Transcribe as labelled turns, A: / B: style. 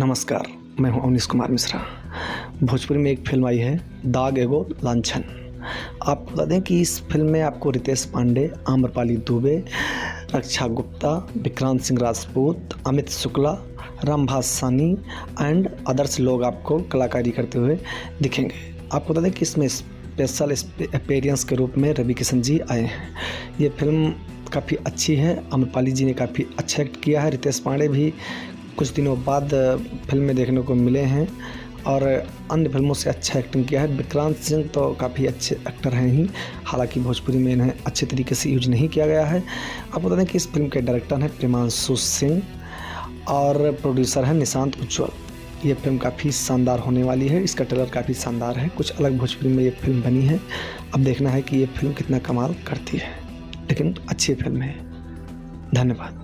A: नमस्कार, मैं हूं अवनीश कुमार मिश्रा। भोजपुरी में एक फिल्म आई है दाग एगो लांछन। आपको बता दें कि इस फिल्म में आपको रितेश पांडे, आम्रपाली दुबे, रक्षा गुप्ता, विक्रांत सिंह राजपूत, अमित शुक्ला, रामभास सानी एंड अदर्स लोग आपको कलाकारी करते हुए दिखेंगे। आपको बता दें कि इसमें स्पेशल अपीयरेंस के रूप में रवि किशन जी आए हैं। ये फिल्म काफ़ी अच्छी है। आम्रपाली जी ने काफ़ी अच्छा एक्ट किया है। रितेश पांडे भी कुछ दिनों बाद फिल्म में देखने को मिले हैं और अन्य फिल्मों से अच्छा एक्टिंग किया है। विक्रांत सिंह तो काफ़ी अच्छे एक्टर हैं ही, हालांकि भोजपुरी में इन्हें अच्छे तरीके से यूज नहीं किया गया है। आप बता दें कि इस फिल्म के डायरेक्टर हैं प्रेमांशु सिंह और प्रोड्यूसर हैं निशांत उज्ज्वल। ये फिल्म काफ़ी शानदार होने वाली है। इसका ट्रेलर काफ़ी शानदार है। कुछ अलग भोजपुरी में ये फिल्म बनी है। अब देखना है कि ये फिल्म कितना कमाल करती है, लेकिन अच्छी फिल्म है। धन्यवाद।